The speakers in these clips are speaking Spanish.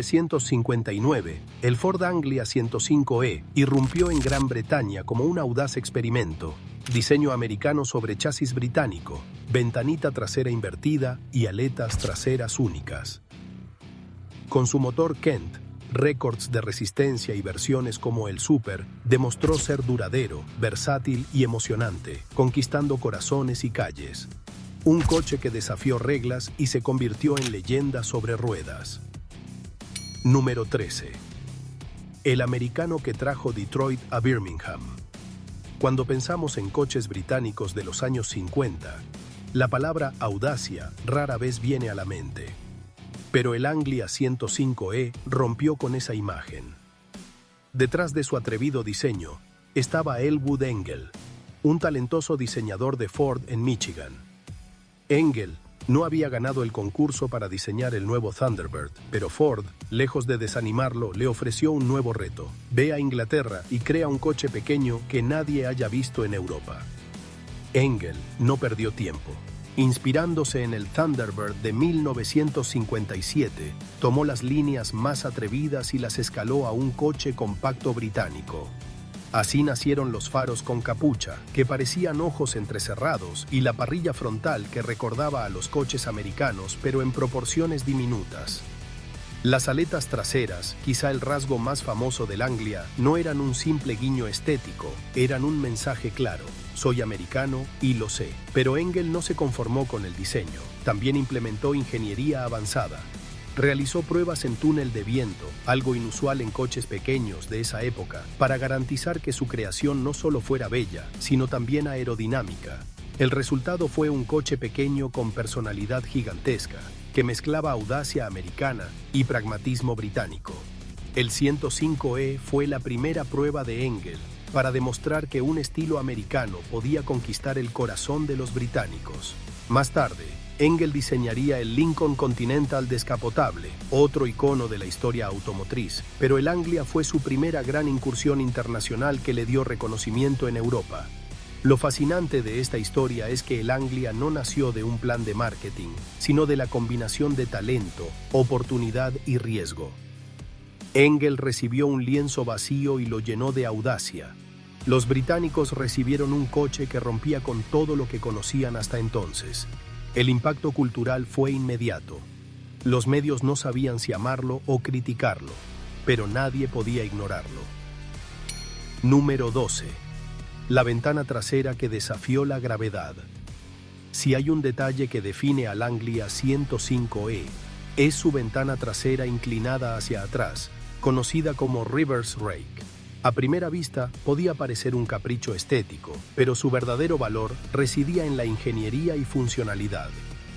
1959, el Ford Anglia 105E irrumpió en Gran Bretaña como un audaz experimento. Diseño americano sobre chasis británico, ventanita trasera invertida y aletas traseras únicas. Con su motor Kent, récords de resistencia y versiones como el Super, demostró ser duradero, versátil y emocionante, conquistando corazones y calles. Un coche que desafió reglas y se convirtió en leyenda sobre ruedas. Número 13. El americano que trajo Detroit a Birmingham. Cuando pensamos en coches británicos de los años 50, la palabra audacia rara vez viene a la mente. Pero el Anglia 105E rompió con esa imagen. Detrás de su atrevido diseño estaba Elwood Engel, un talentoso diseñador de Ford en Michigan. Engel no había ganado el concurso para diseñar el nuevo Thunderbird, pero Ford, lejos de desanimarlo, le ofreció un nuevo reto. Ve a Inglaterra y crea un coche pequeño que nadie haya visto en Europa. Engel no perdió tiempo. Inspirándose en el Thunderbird de 1957, tomó las líneas más atrevidas y las escaló a un coche compacto británico. Así nacieron los faros con capucha, que parecían ojos entrecerrados, y la parrilla frontal que recordaba a los coches americanos, pero en proporciones diminutas. Las aletas traseras, quizá el rasgo más famoso del Anglia, no eran un simple guiño estético, eran un mensaje claro: soy americano y lo sé. Pero Engel no se conformó con el diseño, también implementó ingeniería avanzada. Realizó pruebas en túnel de viento, algo inusual en coches pequeños de esa época, para garantizar que su creación no solo fuera bella, sino también aerodinámica. El resultado fue un coche pequeño con personalidad gigantesca, que mezclaba audacia americana y pragmatismo británico. El 105E fue la primera prueba de Engel para demostrar que un estilo americano podía conquistar el corazón de los británicos. Más tarde, Engel diseñaría el Lincoln Continental descapotable, otro icono de la historia automotriz, pero el Anglia fue su primera gran incursión internacional que le dio reconocimiento en Europa. Lo fascinante de esta historia es que el Anglia no nació de un plan de marketing, sino de la combinación de talento, oportunidad y riesgo. Engel recibió un lienzo vacío y lo llenó de audacia. Los británicos recibieron un coche que rompía con todo lo que conocían hasta entonces. El impacto cultural fue inmediato. Los medios no sabían si amarlo o criticarlo, pero nadie podía ignorarlo. Número 12. La ventana trasera que desafió la gravedad. Si hay un detalle que define al Anglia 105E, es su ventana trasera inclinada hacia atrás, conocida como reverse rake. A primera vista podía parecer un capricho estético, pero su verdadero valor residía en la ingeniería y funcionalidad.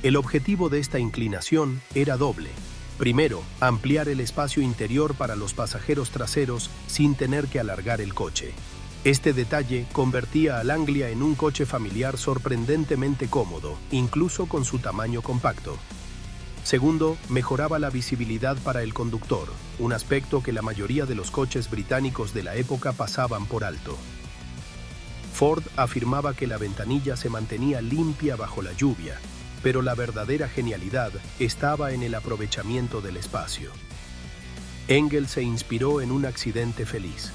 El objetivo de esta inclinación era doble. Primero, ampliar el espacio interior para los pasajeros traseros sin tener que alargar el coche. Este detalle convertía al Anglia en un coche familiar sorprendentemente cómodo, incluso con su tamaño compacto. Segundo, mejoraba la visibilidad para el conductor, un aspecto que la mayoría de los coches británicos de la época pasaban por alto. Ford afirmaba que la ventanilla se mantenía limpia bajo la lluvia, pero la verdadera genialidad estaba en el aprovechamiento del espacio. Engel se inspiró en un accidente feliz.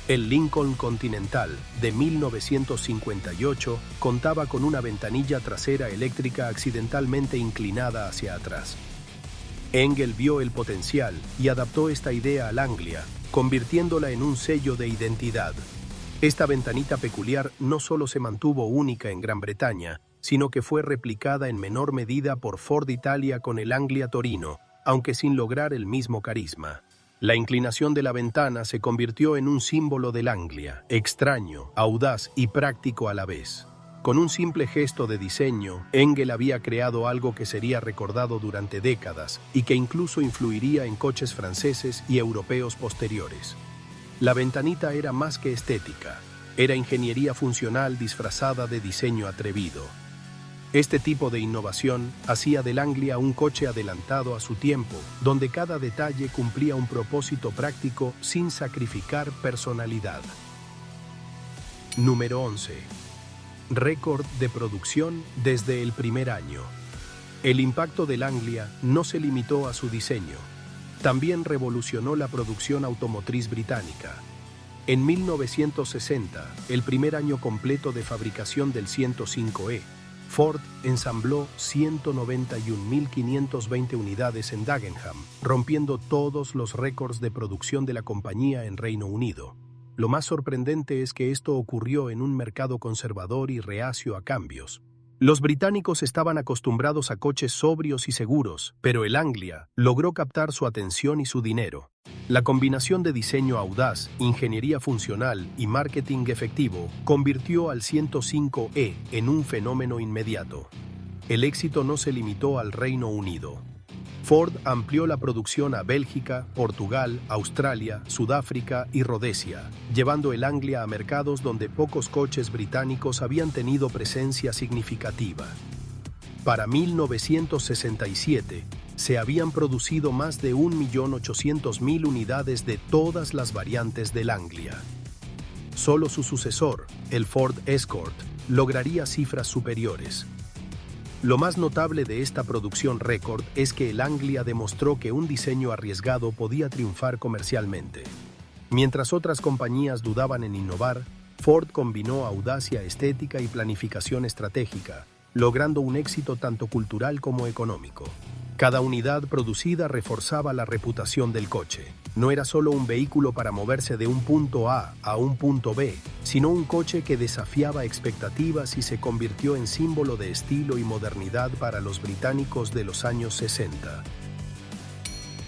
El Lincoln Continental de 1958 contaba con una ventanilla trasera eléctrica accidentalmente inclinada hacia atrás. Engel vio el potencial y adaptó esta idea al Anglia, convirtiéndola en un sello de identidad. Esta ventanita peculiar no solo se mantuvo única en Gran Bretaña, sino que fue replicada en menor medida por Ford Italia con el Anglia Torino, aunque sin lograr el mismo carisma. La inclinación de la ventana se convirtió en un símbolo del Anglia, extraño, audaz y práctico a la vez. Con un simple gesto de diseño, Engel había creado algo que sería recordado durante décadas y que incluso influiría en coches franceses y europeos posteriores. La ventanita era más que estética, era ingeniería funcional disfrazada de diseño atrevido. Este tipo de innovación hacía del Anglia un coche adelantado a su tiempo, donde cada detalle cumplía un propósito práctico sin sacrificar personalidad. Número 11. Récord de producción desde el primer año. El impacto del Anglia no se limitó a su diseño. también revolucionó la producción automotriz británica. En 1960, el primer año completo de fabricación del 105E, Ford ensambló 191.520 unidades en Dagenham, rompiendo todos los récords de producción de la compañía en Reino Unido. Lo más sorprendente es que esto ocurrió en un mercado conservador y reacio a cambios. Los británicos estaban acostumbrados a coches sobrios y seguros, pero el Anglia logró captar su atención y su dinero. La combinación de diseño audaz, ingeniería funcional y marketing efectivo convirtió al 105E en un fenómeno inmediato. El éxito no se limitó al Reino Unido. Ford amplió la producción a Bélgica, Portugal, Australia, Sudáfrica y Rodesia, llevando el Anglia a mercados donde pocos coches británicos habían tenido presencia significativa. Para 1967, se habían producido más de 1.800.000 unidades de todas las variantes del Anglia. Solo su sucesor, el Ford Escort, lograría cifras superiores. Lo más notable de esta producción récord es que el Anglia demostró que un diseño arriesgado podía triunfar comercialmente. Mientras otras compañías dudaban en innovar, Ford combinó audacia estética y planificación estratégica, logrando un éxito tanto cultural como económico. Cada unidad producida reforzaba la reputación del coche. No era solo un vehículo para moverse de un punto A a un punto B, sino un coche que desafiaba expectativas y se convirtió en símbolo de estilo y modernidad para los británicos de los años 60.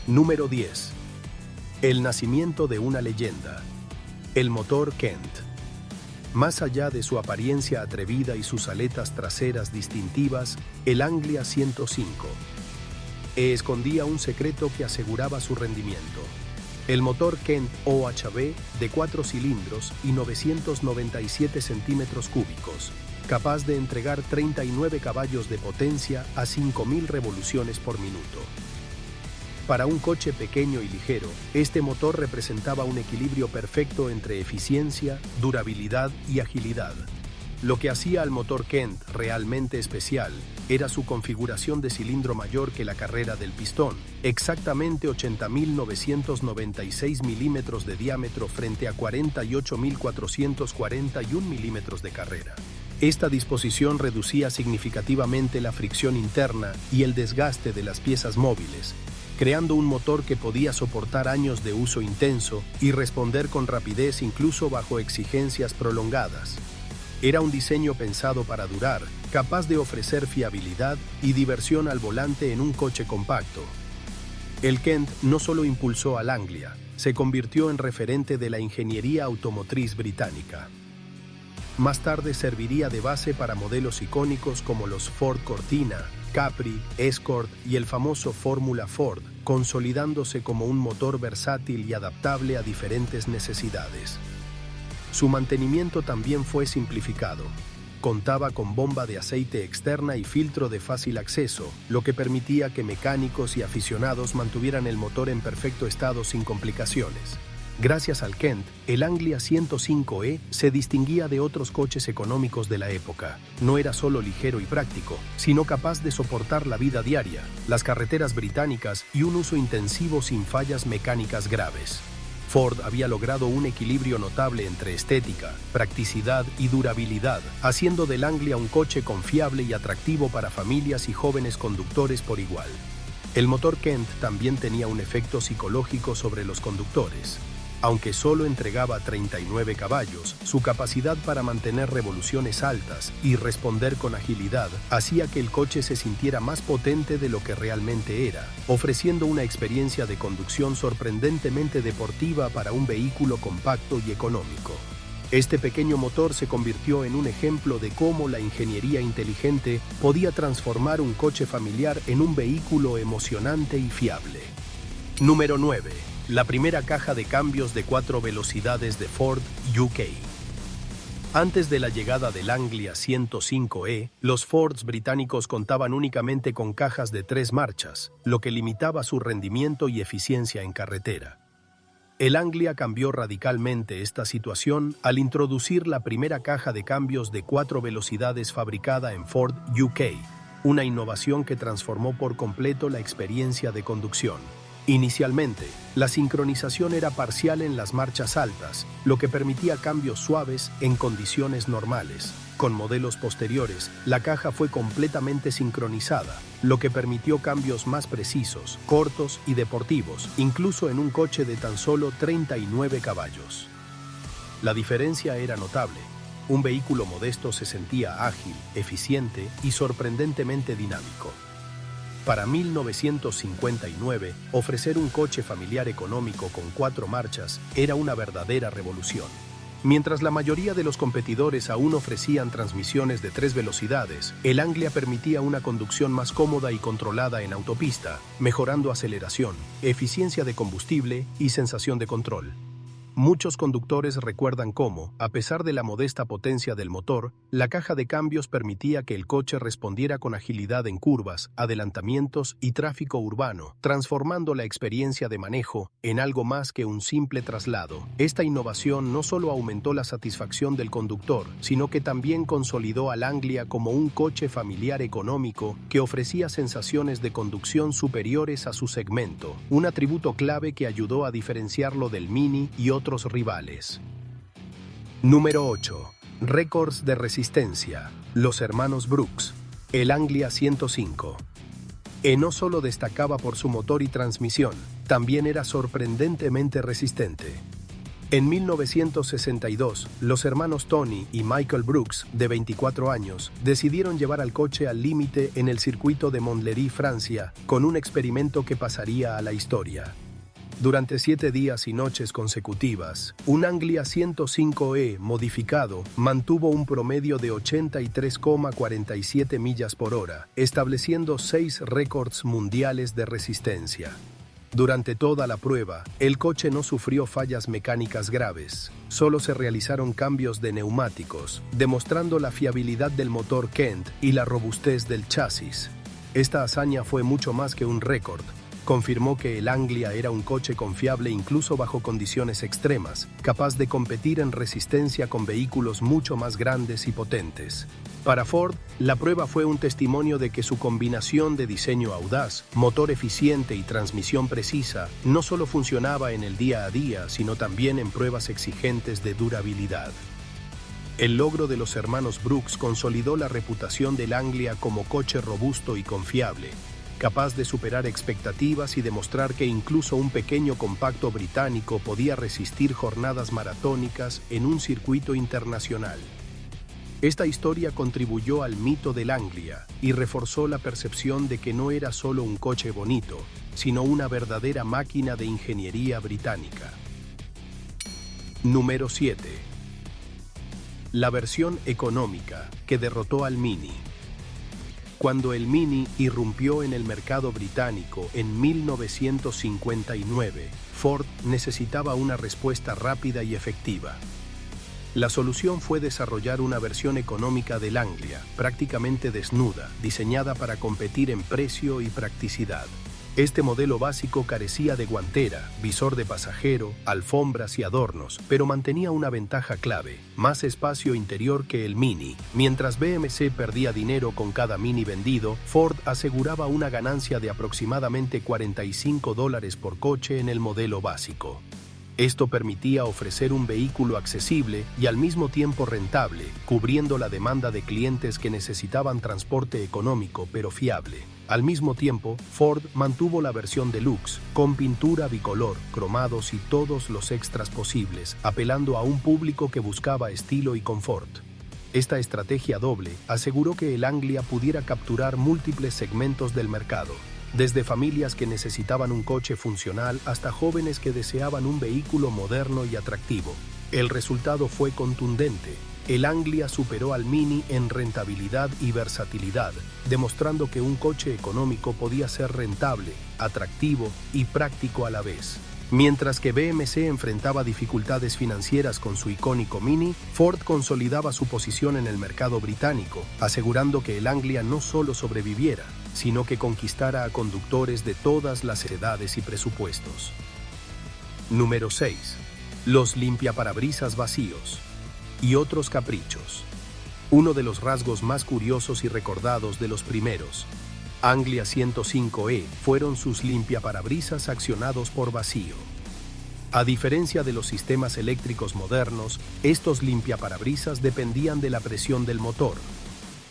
Número 10. El nacimiento de una leyenda. El motor Kent. Más allá de su apariencia atrevida y sus aletas traseras distintivas, el Anglia 105 escondía un secreto que aseguraba su rendimiento. El motor Kent OHB de 4 cilindros y 997 centímetros cúbicos, capaz de entregar 39 caballos de potencia a 5.000 revoluciones por minuto. Para un coche pequeño y ligero, este motor representaba un equilibrio perfecto entre eficiencia, durabilidad y agilidad. Lo que hacía al motor Kent realmente especial era su configuración de cilindro mayor que la carrera del pistón, exactamente 80.996 milímetros de diámetro frente a 48.441 milímetros de carrera. Esta disposición reducía significativamente la fricción interna y el desgaste de las piezas móviles, creando un motor que podía soportar años de uso intenso y responder con rapidez incluso bajo exigencias prolongadas. Era un diseño pensado para durar, capaz de ofrecer fiabilidad y diversión al volante en un coche compacto. El Kent no solo impulsó al Anglia, se convirtió en referente de la ingeniería automotriz británica. Más tarde serviría de base para modelos icónicos como los Ford Cortina, Capri, Escort y el famoso Fórmula Ford, consolidándose como un motor versátil y adaptable a diferentes necesidades. Su mantenimiento también fue simplificado. Contaba con bomba de aceite externa y filtro de fácil acceso, lo que permitía que mecánicos y aficionados mantuvieran el motor en perfecto estado sin complicaciones. Gracias al Kent, el Anglia 105E se distinguía de otros coches económicos de la época. No era solo ligero y práctico, sino capaz de soportar la vida diaria, las carreteras británicas y un uso intensivo sin fallas mecánicas graves. Ford había logrado un equilibrio notable entre estética, practicidad y durabilidad, haciendo del Anglia un coche confiable y atractivo para familias y jóvenes conductores por igual. El motor Kent también tenía un efecto psicológico sobre los conductores. Aunque solo entregaba 39 caballos, su capacidad para mantener revoluciones altas y responder con agilidad hacía que el coche se sintiera más potente de lo que realmente era, ofreciendo una experiencia de conducción sorprendentemente deportiva para un vehículo compacto y económico. Este pequeño motor se convirtió en un ejemplo de cómo la ingeniería inteligente podía transformar un coche familiar en un vehículo emocionante y fiable. Número 9. La primera caja de cambios de 4 velocidades de Ford UK. Antes de la llegada del Anglia 105E, los Fords británicos contaban únicamente con cajas de 3 marchas, lo que limitaba su rendimiento y eficiencia en carretera. El Anglia cambió radicalmente esta situación al introducir la primera caja de cambios de 4 velocidades fabricada en Ford UK, una innovación que transformó por completo la experiencia de conducción. Inicialmente, la sincronización era parcial en las marchas altas, lo que permitía cambios suaves en condiciones normales. Con modelos posteriores, la caja fue completamente sincronizada, lo que permitió cambios más precisos, cortos y deportivos, incluso en un coche de tan solo 39 caballos. La diferencia era notable. Un vehículo modesto se sentía ágil, eficiente y sorprendentemente dinámico. Para 1959, ofrecer un coche familiar económico con 4 marchas era una verdadera revolución. Mientras la mayoría de los competidores aún ofrecían transmisiones de 3 velocidades, el Anglia permitía una conducción más cómoda y controlada en autopista, mejorando aceleración, eficiencia de combustible y sensación de control. Muchos conductores recuerdan cómo, a pesar de la modesta potencia del motor, la caja de cambios permitía que el coche respondiera con agilidad en curvas, adelantamientos y tráfico urbano, transformando la experiencia de manejo en algo más que un simple traslado. Esta innovación no solo aumentó la satisfacción del conductor, sino que también consolidó al Anglia como un coche familiar económico que ofrecía sensaciones de conducción superiores a su segmento, un atributo clave que ayudó a diferenciarlo del Mini y otros rivales. Número 8. Récords de resistencia. Los hermanos Brooks. El Anglia 105. No solo destacaba por su motor y transmisión, también era sorprendentemente resistente. En 1962, los hermanos Tony y Michael Brooks, de 24 años, decidieron llevar al coche al límite en el circuito de Montlhéry, Francia, con un experimento que pasaría a la historia. Durante 7 días y noches consecutivas, un Anglia 105E modificado mantuvo un promedio de 83,47 millas por hora, estableciendo 6 récords mundiales de resistencia. Durante toda la prueba, el coche no sufrió fallas mecánicas graves. Solo se realizaron cambios de neumáticos, demostrando la fiabilidad del motor Kent y la robustez del chasis. Esta hazaña fue mucho más que un récord. Confirmó que el Anglia era un coche confiable incluso bajo condiciones extremas, capaz de competir en resistencia con vehículos mucho más grandes y potentes. Para Ford, la prueba fue un testimonio de que su combinación de diseño audaz, motor eficiente y transmisión precisa no solo funcionaba en el día a día, sino también en pruebas exigentes de durabilidad. El logro de los hermanos Brooks consolidó la reputación del Anglia como coche robusto y confiable, capaz de superar expectativas y demostrar que incluso un pequeño compacto británico podía resistir jornadas maratónicas en un circuito internacional. Esta historia contribuyó al mito del Anglia y reforzó la percepción de que no era solo un coche bonito, sino una verdadera máquina de ingeniería británica. Número 7. La versión económica que derrotó al Mini. Cuando el Mini irrumpió en el mercado británico en 1959, Ford necesitaba una respuesta rápida y efectiva. La solución fue desarrollar una versión económica del Anglia, prácticamente desnuda, diseñada para competir en precio y practicidad. Este modelo básico carecía de guantera, visor de pasajero, alfombras y adornos, pero mantenía una ventaja clave: más espacio interior que el Mini. Mientras BMC perdía dinero con cada Mini vendido, Ford aseguraba una ganancia de aproximadamente $45 por coche en el modelo básico. Esto permitía ofrecer un vehículo accesible y al mismo tiempo rentable, cubriendo la demanda de clientes que necesitaban transporte económico pero fiable. Al mismo tiempo, Ford mantuvo la versión deluxe, con pintura bicolor, cromados y todos los extras posibles, apelando a un público que buscaba estilo y confort. Esta estrategia doble aseguró que el Anglia pudiera capturar múltiples segmentos del mercado, desde familias que necesitaban un coche funcional hasta jóvenes que deseaban un vehículo moderno y atractivo. El resultado fue contundente. El Anglia superó al Mini en rentabilidad y versatilidad, demostrando que un coche económico podía ser rentable, atractivo y práctico a la vez. Mientras que BMC enfrentaba dificultades financieras con su icónico Mini, Ford consolidaba su posición en el mercado británico, asegurando que el Anglia no solo sobreviviera, sino que conquistara a conductores de todas las edades y presupuestos. Número 6. Los limpiaparabrisas vacíos y otros caprichos. Uno de los rasgos más curiosos y recordados de los primeros Anglia 105E fueron sus limpiaparabrisas accionados por vacío. A diferencia de los sistemas eléctricos modernos, estos limpiaparabrisas dependían de la presión del motor.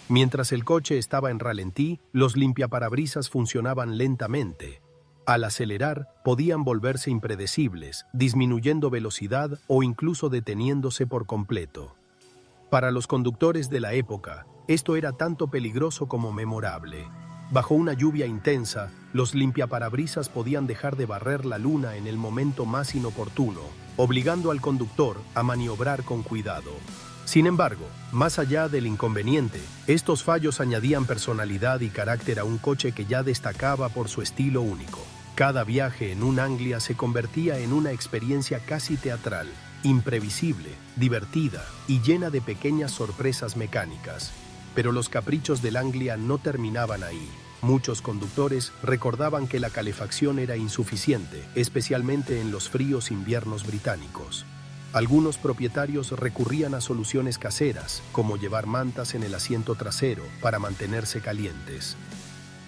Mientras el coche estaba en ralentí, los limpiaparabrisas funcionaban lentamente. Al acelerar, podían volverse impredecibles, disminuyendo velocidad o incluso deteniéndose por completo. Para los conductores de la época, esto era tanto peligroso como memorable. Bajo una lluvia intensa, los limpiaparabrisas podían dejar de barrer la luna en el momento más inoportuno, obligando al conductor a maniobrar con cuidado. Sin embargo, más allá del inconveniente, estos fallos añadían personalidad y carácter a un coche que ya destacaba por su estilo único. Cada viaje en un Anglia se convertía en una experiencia casi teatral, imprevisible, divertida y llena de pequeñas sorpresas mecánicas. Pero los caprichos del Anglia no terminaban ahí. Muchos conductores recordaban que la calefacción era insuficiente, especialmente en los fríos inviernos británicos. Algunos propietarios recurrían a soluciones caseras, como llevar mantas en el asiento trasero para mantenerse calientes.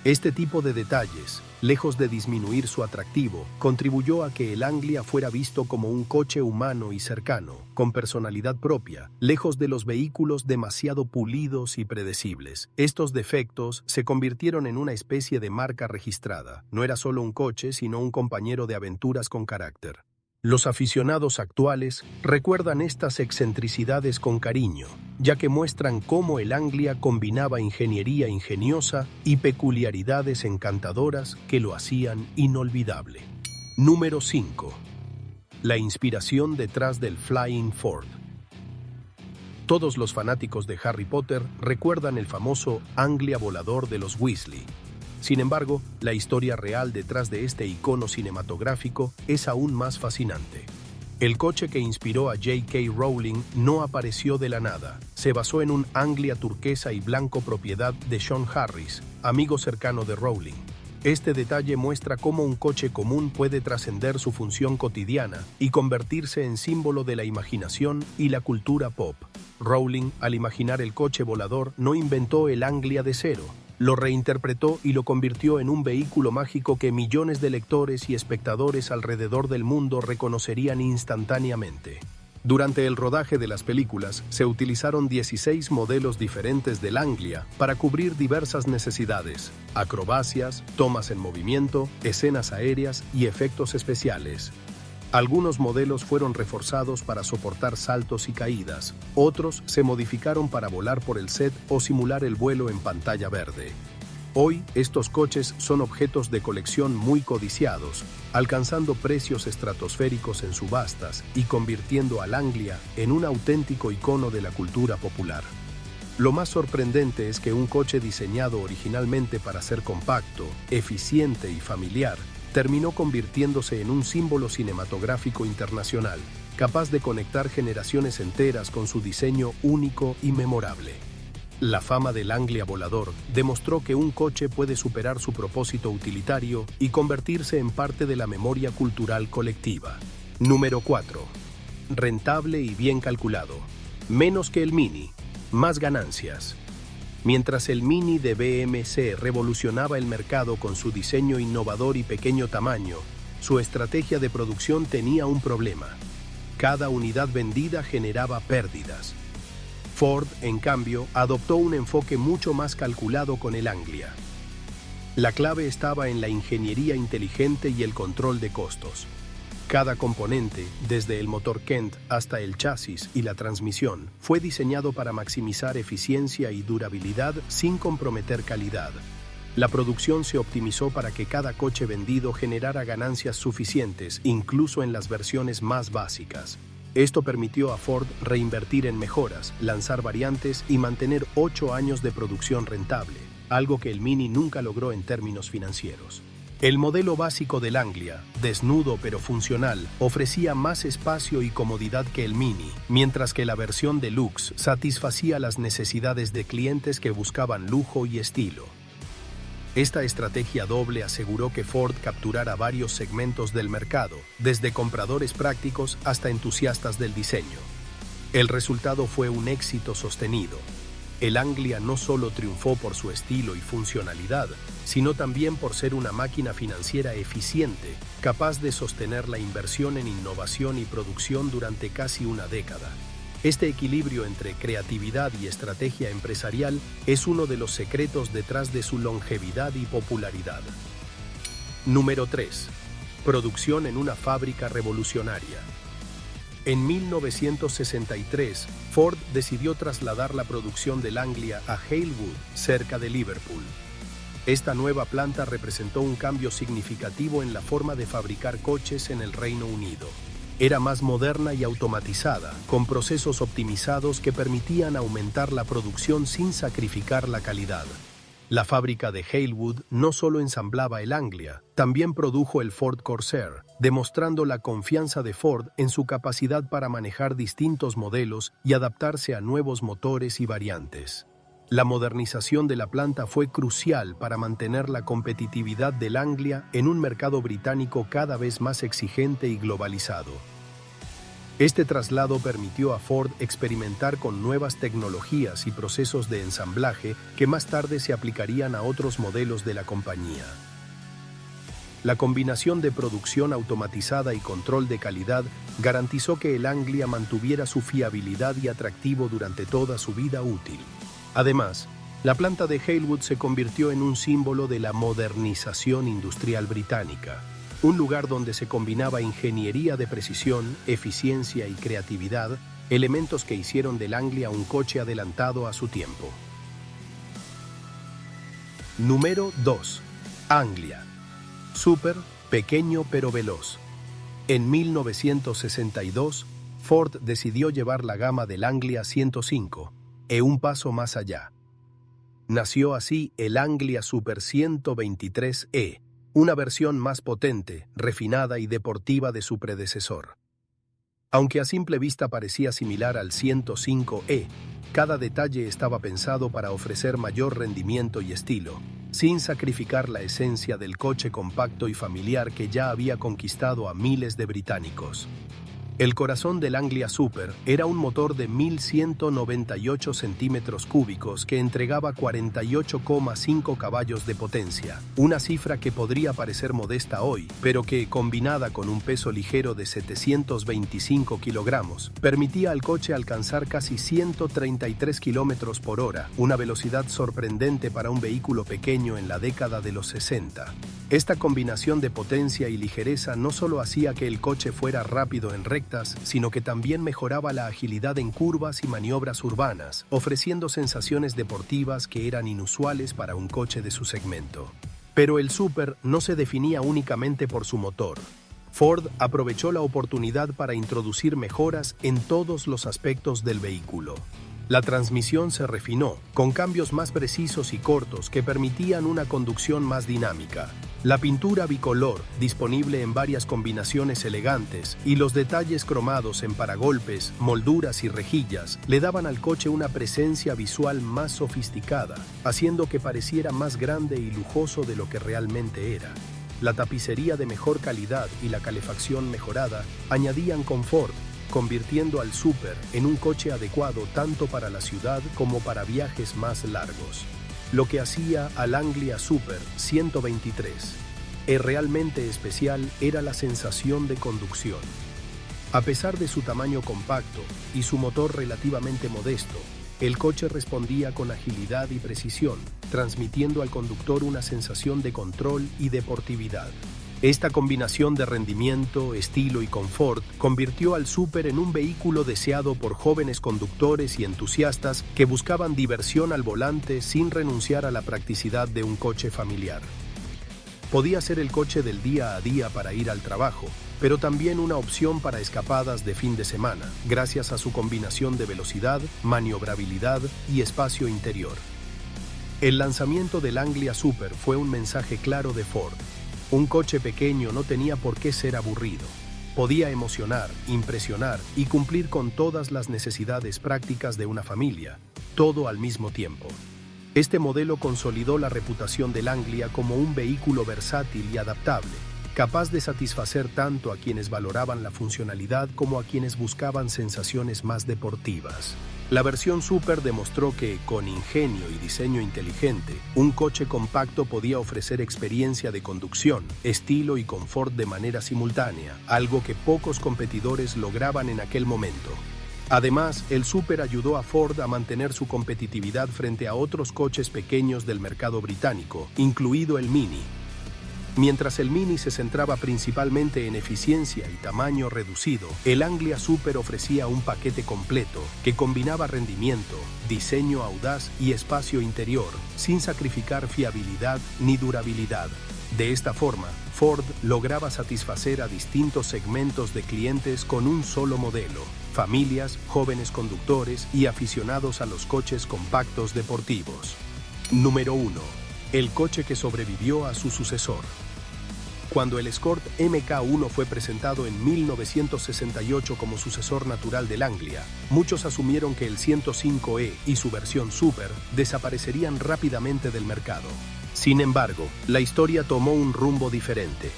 Este tipo de detalles, lejos de disminuir su atractivo, contribuyó a que el Anglia fuera visto como un coche humano y cercano, con personalidad propia, lejos de los vehículos demasiado pulidos y predecibles. Estos defectos se convirtieron en una especie de marca registrada. No era solo un coche, sino un compañero de aventuras con carácter. Los aficionados actuales recuerdan estas excentricidades con cariño, ya que muestran cómo el Anglia combinaba ingeniería ingeniosa y peculiaridades encantadoras que lo hacían inolvidable. Número 5. La inspiración detrás del Flying Ford. Todos los fanáticos de Harry Potter recuerdan el famoso Anglia volador de los Weasley. Sin embargo, la historia real detrás de este icono cinematográfico es aún más fascinante. El coche que inspiró a J.K. Rowling no apareció de la nada. Se basó en un Anglia turquesa y blanco propiedad de Sean Harris, amigo cercano de Rowling. Este detalle muestra cómo un coche común puede trascender su función cotidiana y convertirse en símbolo de la imaginación y la cultura pop. Rowling, al imaginar el coche volador, no inventó el Anglia de cero. Lo reinterpretó y lo convirtió en un vehículo mágico que millones de lectores y espectadores alrededor del mundo reconocerían instantáneamente. Durante el rodaje de las películas, se utilizaron 16 modelos diferentes del Anglia para cubrir diversas necesidades: acrobacias, tomas en movimiento, escenas aéreas y efectos especiales. Algunos modelos fueron reforzados para soportar saltos y caídas, otros se modificaron para volar por el set o simular el vuelo en pantalla verde. Hoy, estos coches son objetos de colección muy codiciados, alcanzando precios estratosféricos en subastas y convirtiendo al Anglia en un auténtico icono de la cultura popular. Lo más sorprendente es que un coche diseñado originalmente para ser compacto, eficiente y familiar, terminó convirtiéndose en un símbolo cinematográfico internacional, capaz de conectar generaciones enteras con su diseño único y memorable. La fama del Anglia volador demostró que un coche puede superar su propósito utilitario y convertirse en parte de la memoria cultural colectiva. Número 4. Rentable y bien calculado. Menos que el Mini, más ganancias. Mientras el Mini de BMC revolucionaba el mercado con su diseño innovador y pequeño tamaño, su estrategia de producción tenía un problema. Cada unidad vendida generaba pérdidas. Ford, en cambio, adoptó un enfoque mucho más calculado con el Anglia. La clave estaba en la ingeniería inteligente y el control de costos. Cada componente, desde el motor Kent hasta el chasis y la transmisión, fue diseñado para maximizar eficiencia y durabilidad sin comprometer calidad. La producción se optimizó para que cada coche vendido generara ganancias suficientes, incluso en las versiones más básicas. Esto permitió a Ford reinvertir en mejoras, lanzar variantes y mantener 8 años de producción rentable, algo que el Mini nunca logró en términos financieros. El modelo básico del Anglia, desnudo pero funcional, ofrecía más espacio y comodidad que el Mini, mientras que la versión Deluxe satisfacía las necesidades de clientes que buscaban lujo y estilo. Esta estrategia doble aseguró que Ford capturara varios segmentos del mercado, desde compradores prácticos hasta entusiastas del diseño. El resultado fue un éxito sostenido. El Anglia no solo triunfó por su estilo y funcionalidad, sino también por ser una máquina financiera eficiente, capaz de sostener la inversión en innovación y producción durante casi una década. Este equilibrio entre creatividad y estrategia empresarial es uno de los secretos detrás de su longevidad y popularidad. Número 3. Producción en una fábrica revolucionaria. En 1963, Ford decidió trasladar la producción del Anglia a Halewood, cerca de Liverpool. Esta nueva planta representó un cambio significativo en la forma de fabricar coches en el Reino Unido. Era más moderna y automatizada, con procesos optimizados que permitían aumentar la producción sin sacrificar la calidad. La fábrica de Halewood no solo ensamblaba el Anglia, también produjo el Ford Corsair, demostrando la confianza de Ford en su capacidad para manejar distintos modelos y adaptarse a nuevos motores y variantes. La modernización de la planta fue crucial para mantener la competitividad del Anglia en un mercado británico cada vez más exigente y globalizado. Este traslado permitió a Ford experimentar con nuevas tecnologías y procesos de ensamblaje que más tarde se aplicarían a otros modelos de la compañía. La combinación de producción automatizada y control de calidad garantizó que el Anglia mantuviera su fiabilidad y atractivo durante toda su vida útil. Además, la planta de Halewood se convirtió en un símbolo de la modernización industrial británica, un lugar donde se combinaba ingeniería de precisión, eficiencia y creatividad, elementos que hicieron del Anglia un coche adelantado a su tiempo. Número 2. Anglia. Súper, pequeño pero veloz. En 1962, Ford decidió llevar la gama del Anglia 105 un paso más allá. Nació así el Anglia Super 123e, una versión más potente, refinada y deportiva de su predecesor. Aunque a simple vista parecía similar al 105e, cada detalle estaba pensado para ofrecer mayor rendimiento y estilo, sin sacrificar la esencia del coche compacto y familiar que ya había conquistado a miles de británicos. El corazón del Anglia Super era un motor de 1.198 centímetros cúbicos que entregaba 48,5 caballos de potencia, una cifra que podría parecer modesta hoy, pero que, combinada con un peso ligero de 725 kilogramos, permitía al coche alcanzar casi 133 kilómetros por hora, una velocidad sorprendente para un vehículo pequeño en la década de los 60. Esta combinación de potencia y ligereza no solo hacía que el coche fuera rápido en rectas, sino que también mejoraba la agilidad en curvas y maniobras urbanas, ofreciendo sensaciones deportivas que eran inusuales para un coche de su segmento. Pero el Super no se definía únicamente por su motor. Ford aprovechó la oportunidad para introducir mejoras en todos los aspectos del vehículo. La transmisión se refinó, con cambios más precisos y cortos que permitían una conducción más dinámica. La pintura bicolor, disponible en varias combinaciones elegantes, y los detalles cromados en paragolpes, molduras y rejillas, le daban al coche una presencia visual más sofisticada, haciendo que pareciera más grande y lujoso de lo que realmente era. La tapicería de mejor calidad y la calefacción mejorada añadían confort, convirtiendo al Super en un coche adecuado tanto para la ciudad como para viajes más largos. Lo que hacía al Anglia Super 123 realmente especial era la sensación de conducción. A pesar de su tamaño compacto y su motor relativamente modesto, el coche respondía con agilidad y precisión, transmitiendo al conductor una sensación de control y deportividad. Esta combinación de rendimiento, estilo y confort convirtió al Super en un vehículo deseado por jóvenes conductores y entusiastas que buscaban diversión al volante sin renunciar a la practicidad de un coche familiar. Podía ser el coche del día a día para ir al trabajo, pero también una opción para escapadas de fin de semana, gracias a su combinación de velocidad, maniobrabilidad y espacio interior. El lanzamiento del Anglia Super fue un mensaje claro de Ford. Un coche pequeño no tenía por qué ser aburrido. Podía emocionar, impresionar y cumplir con todas las necesidades prácticas de una familia, todo al mismo tiempo. Este modelo consolidó la reputación del Anglia como un vehículo versátil y adaptable, capaz de satisfacer tanto a quienes valoraban la funcionalidad como a quienes buscaban sensaciones más deportivas. La versión Super demostró que, con ingenio y diseño inteligente, un coche compacto podía ofrecer experiencia de conducción, estilo y confort de manera simultánea, algo que pocos competidores lograban en aquel momento. Además, el Super ayudó a Ford a mantener su competitividad frente a otros coches pequeños del mercado británico, incluido el Mini. Mientras el Mini se centraba principalmente en eficiencia y tamaño reducido, el Anglia Super ofrecía un paquete completo que combinaba rendimiento, diseño audaz y espacio interior, sin sacrificar fiabilidad ni durabilidad. De esta forma, Ford lograba satisfacer a distintos segmentos de clientes con un solo modelo: familias, jóvenes conductores y aficionados a los coches compactos deportivos. Número 1. El coche que sobrevivió a su sucesor. Cuando el Escort MK1 fue presentado en 1968 como sucesor natural del Anglia, muchos asumieron que el 105e y su versión Super desaparecerían rápidamente del mercado. Sin embargo, la historia tomó un rumbo diferente.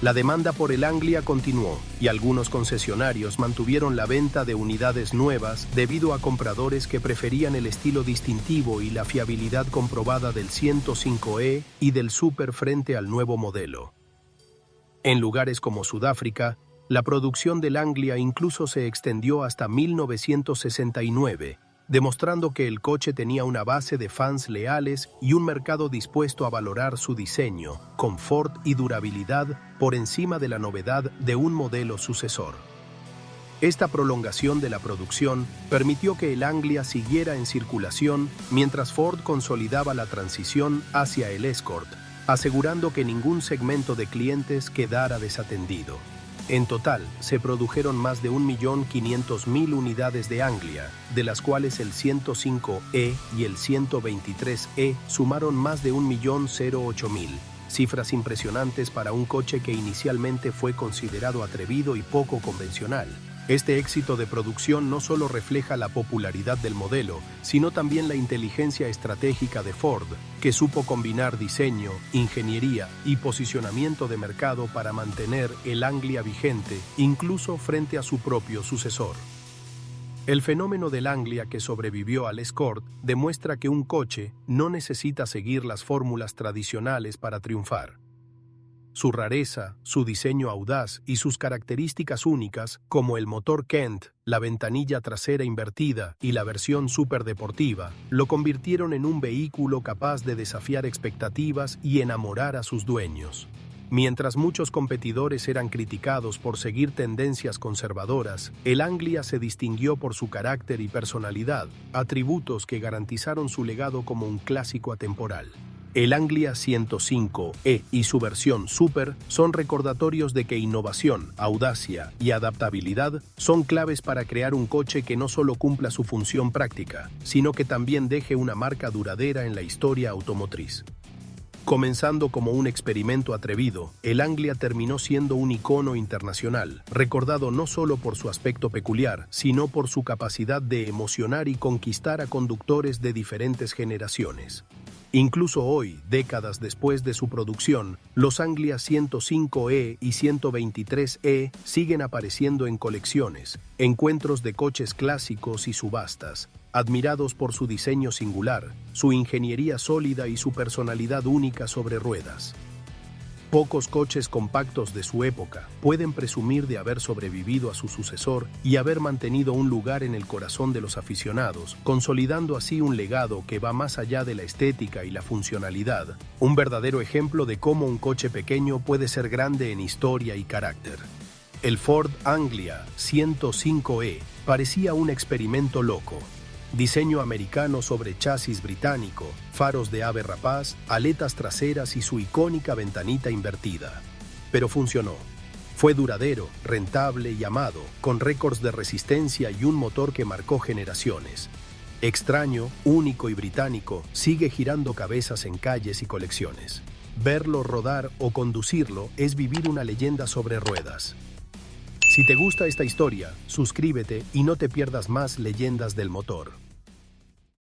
La demanda por el Anglia continuó y algunos concesionarios mantuvieron la venta de unidades nuevas debido a compradores que preferían el estilo distintivo y la fiabilidad comprobada del 105e y del Super frente al nuevo modelo. En lugares como Sudáfrica, la producción del Anglia incluso se extendió hasta 1969, demostrando que el coche tenía una base de fans leales y un mercado dispuesto a valorar su diseño, confort y durabilidad por encima de la novedad de un modelo sucesor. Esta prolongación de la producción permitió que el Anglia siguiera en circulación mientras Ford consolidaba la transición hacia el Escort, asegurando que ningún segmento de clientes quedara desatendido. En total, se produjeron más de 1.500.000 unidades de Anglia, de las cuales el 105e y el 123e sumaron más de 1.008.000, cifras impresionantes para un coche que inicialmente fue considerado atrevido y poco convencional. Este éxito de producción no solo refleja la popularidad del modelo, sino también la inteligencia estratégica de Ford, que supo combinar diseño, ingeniería y posicionamiento de mercado para mantener el Anglia vigente, incluso frente a su propio sucesor. El fenómeno del Anglia que sobrevivió al Escort demuestra que un coche no necesita seguir las fórmulas tradicionales para triunfar. Su rareza, su diseño audaz y sus características únicas, como el motor Kent, la ventanilla trasera invertida y la versión superdeportiva, lo convirtieron en un vehículo capaz de desafiar expectativas y enamorar a sus dueños. Mientras muchos competidores eran criticados por seguir tendencias conservadoras, el Anglia se distinguió por su carácter y personalidad, atributos que garantizaron su legado como un clásico atemporal. El Anglia 105e y su versión Super son recordatorios de que innovación, audacia y adaptabilidad son claves para crear un coche que no solo cumpla su función práctica, sino que también deje una marca duradera en la historia automotriz. Comenzando como un experimento atrevido, el Anglia terminó siendo un icono internacional, recordado no solo por su aspecto peculiar, sino por su capacidad de emocionar y conquistar a conductores de diferentes generaciones. Incluso hoy, décadas después de su producción, los Anglia 105e y 123e siguen apareciendo en colecciones, encuentros de coches clásicos y subastas, admirados por su diseño singular, su ingeniería sólida y su personalidad única sobre ruedas. Pocos coches compactos de su época pueden presumir de haber sobrevivido a su sucesor y haber mantenido un lugar en el corazón de los aficionados, consolidando así un legado que va más allá de la estética y la funcionalidad, un verdadero ejemplo de cómo un coche pequeño puede ser grande en historia y carácter. El Ford Anglia 105e parecía un experimento loco. Diseño americano sobre chasis británico, faros de ave rapaz, aletas traseras y su icónica ventanita invertida. Pero funcionó. Fue duradero, rentable y amado, con récords de resistencia y un motor que marcó generaciones. Extraño, único y británico, sigue girando cabezas en calles y colecciones. Verlo rodar o conducirlo es vivir una leyenda sobre ruedas. Si te gusta esta historia, suscríbete y no te pierdas más leyendas del motor.